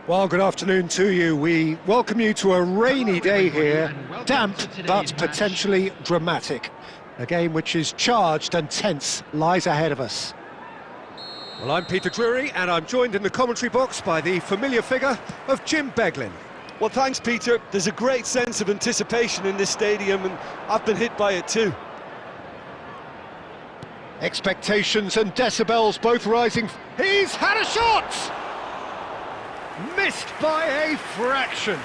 Well, good afternoon to you. We welcome you to a rainy day here, damp but potentially dramatic. A game which is charged and tense lies ahead of us. Well, I'm Peter Drury and I'm joined in the commentary box by the familiar figure of Jim Beglin. Well, thanks, Peter. There's a great sense of anticipation in this stadium and I've been hit by it too. Expectations and decibels both rising. He's had a shot! Missed by a fraction.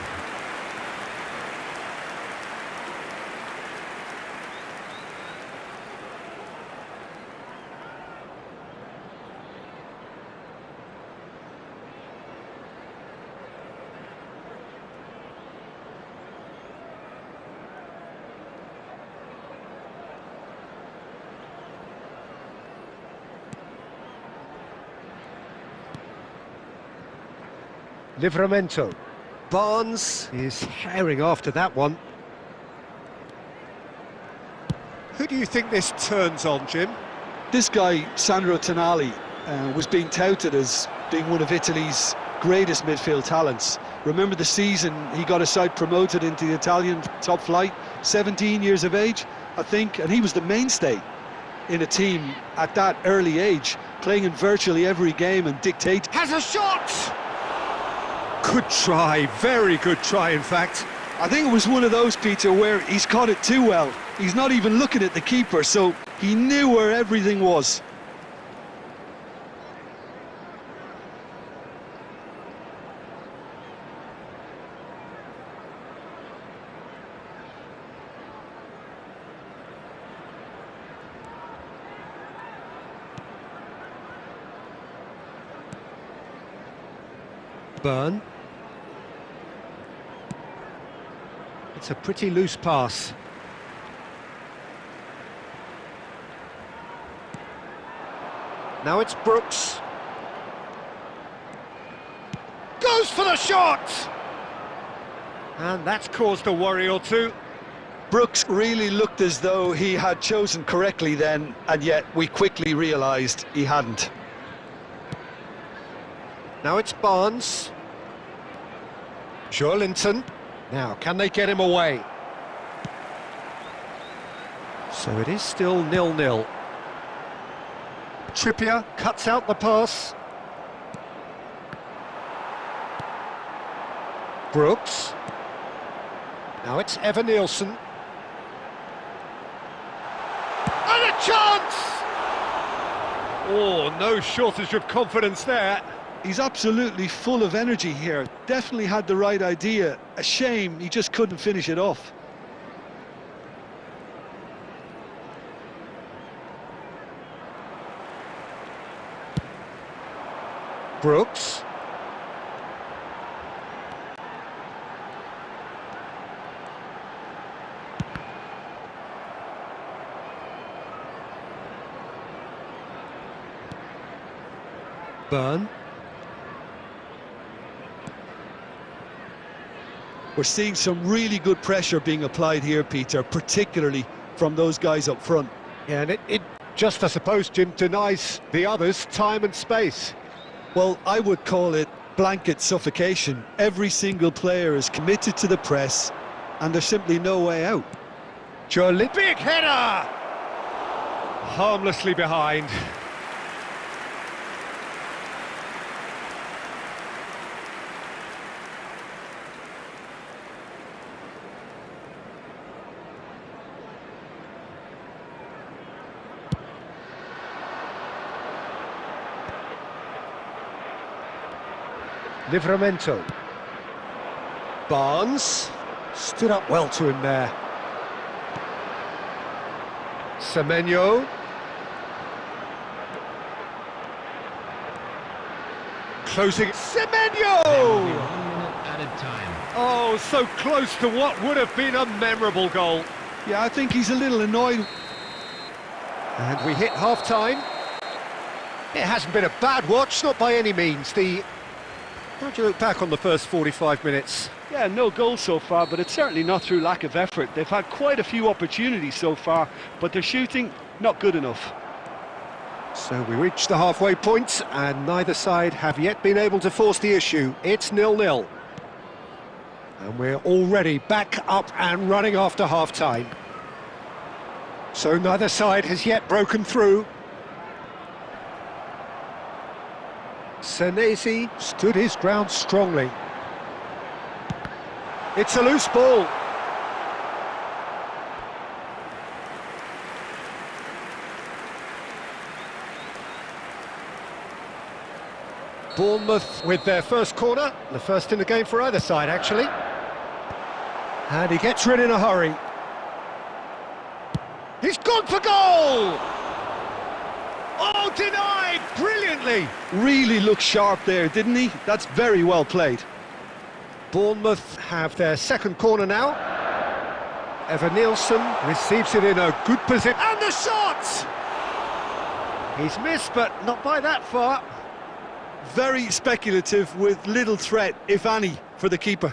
Livramento. Barnes is herring after that one. Who do you think this turns on, Jim? This guy, Sandro Tonali, was being touted as being one of Italy's greatest midfield talents. Remember the season he got a side promoted into the Italian top flight, 17 years of age, I think, and he was the mainstay in a team at that early age, playing in virtually every game and dictating. Has a shot! Good try, very good try in fact. I think it was one of those, Peter, where he's caught it too well. He's not even looking at the keeper, so he knew where everything was. Burn. It's a pretty loose pass. Now it's Brooks. Goes for the shot! And that's caused a worry or two. Brooks really looked as though he had chosen correctly then, and yet we quickly realised he hadn't. Now it's Barnes. Joelinton. Now, can they get him away? So it is still 0-0. Trippier cuts out the pass. Brooks. Now it's Evan Nielsen. And a chance! Oh, no shortage of confidence there. He's absolutely full of energy here, definitely had the right idea. A shame he just couldn't finish it off. Brooks. Burn. We're seeing some really good pressure being applied here, Peter, particularly from those guys up front. Yeah, and it just, I suppose, Jim, denies the others time and space. Well, I would call it blanket suffocation. Every single player is committed to the press, and there's simply no way out. Joelinton. Big header! Harmlessly behind. Livramento. Barnes stood up well to him there. Semenyo. Closing. Semenyo! Added time. Oh, so close to what would have been a memorable goal. Yeah, I think he's a little annoyed. And we hit half-time. It hasn't been a bad watch, not by any means. How do you look back on the first 45 minutes? Yeah, no goals so far, but it's certainly not through lack of effort. They've had quite a few opportunities so far, but their shooting, not good enough. So we reach the halfway point, and neither side have yet been able to force the issue. It's 0-0. And we're already back up and running after half-time. So neither side has yet broken through. Senesi stood his ground strongly. It's a loose ball. Bournemouth with their first corner, the first in the game for either side, actually. And he gets rid in a hurry. He's gone for goal! Oh, denied brilliantly! Really looked sharp there, didn't he? That's very well played. Bournemouth have their second corner now. Nielsen receives it in a good position. And the shot! He's missed, but not by that far. Very speculative with little threat, if any, for the keeper.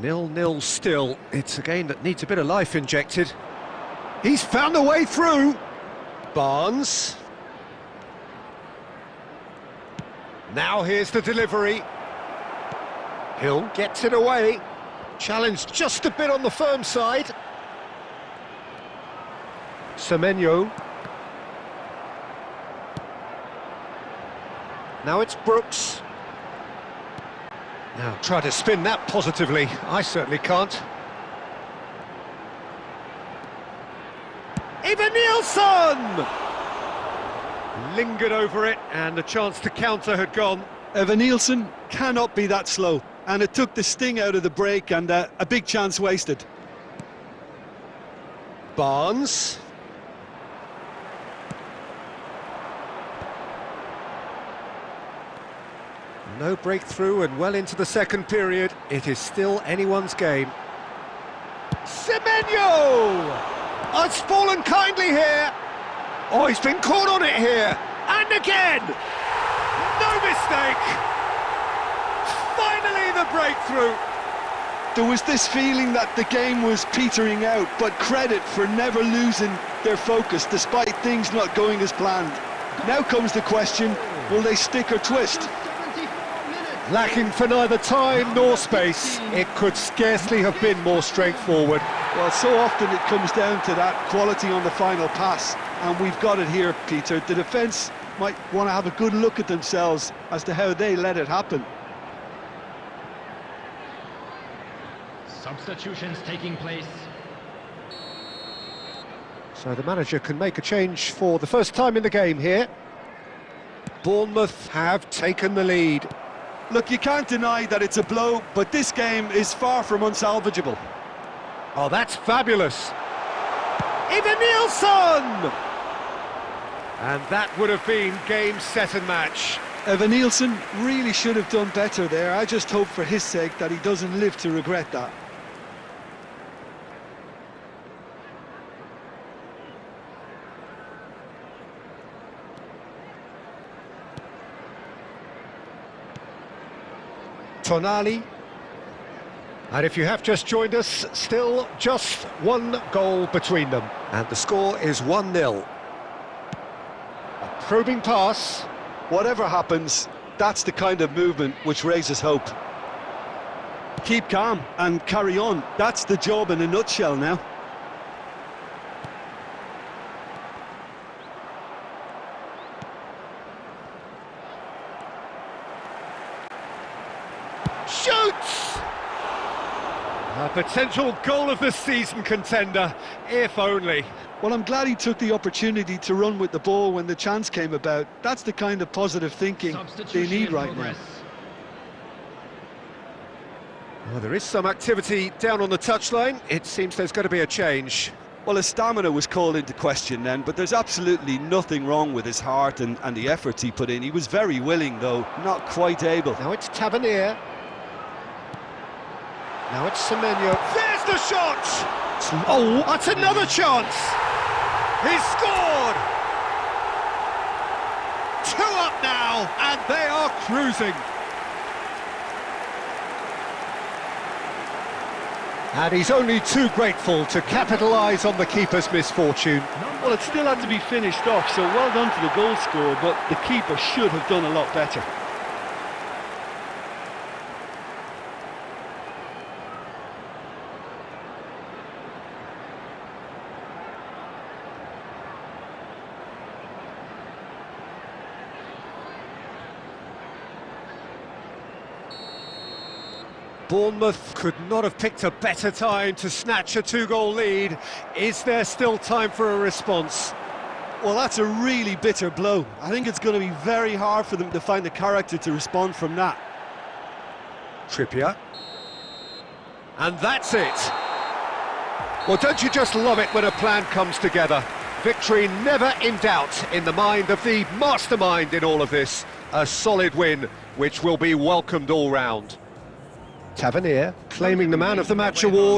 0-0 still. It's a game that needs a bit of life injected. He's found a way through. Barnes. Now here's the delivery. Hill gets it away. Challenged just a bit on the firm side. Semenyo. Now it's Brooks. Now try to spin that positively. I certainly can't. Nielsen! Lingered over it, and the chance to counter had gone. Nielsen cannot be that slow, and it took the sting out of the break, and a big chance wasted. Barnes. No breakthrough, and well into the second period. It is still anyone's game. Semenyo! Oh, it's fallen kindly here. Oh, he's been caught on it here. And again! No mistake! Finally the breakthrough! There was this feeling that the game was petering out, but credit for never losing their focus despite things not going as planned. Now comes the question, will they stick or twist? Lacking for neither time nor space. It could scarcely have been more straightforward. Well, so often it comes down to that quality on the final pass, and we've got it here, Peter. The defence might want to have a good look at themselves as to how they let it happen. Substitutions taking place. So the manager can make a change for the first time in the game here. Bournemouth have taken the lead. Look, you can't deny that it's a blow, but this game is far from unsalvageable. Oh, that's fabulous. Nielsen! And that would have been game, set and match. Nielsen really should have done better there. I just hope for his sake that he doesn't live to regret that. Tonali. And if you have just joined us, still just one goal between them. And the score is 1-0. A probing pass. Whatever happens, that's the kind of movement which raises hope. Keep calm and carry on. That's the job in a nutshell now. Shoots! A potential goal of the season contender, if only. Well, I'm glad he took the opportunity to run with the ball when the chance came about. That's the kind of positive thinking they need right now. Well, there is some activity down on the touchline. It seems there's going to be a change. Well, his stamina was called into question then, but there's absolutely nothing wrong with his heart and the efforts he put in. He was very willing, though, not quite able. Now it's Tavernier. Now it's Semenyo. There's the shot! Oh, that's another chance! He's scored! 2 up now, and they are cruising. And he's only too grateful to capitalise on the keeper's misfortune. Well, it still had to be finished off, so well done to the goal scorer, but the keeper should have done a lot better. Bournemouth could not have picked a better time to snatch a two-goal lead. Is there still time for a response? Well, that's a really bitter blow. I think it's going to be very hard for them to find the character to respond from that. Trippier. And that's it. Well, don't you just love it when a plan comes together? Victory never in doubt in the mind of the mastermind in all of this. A solid win, which will be welcomed all round. Tavernier claiming the Man of the Match award.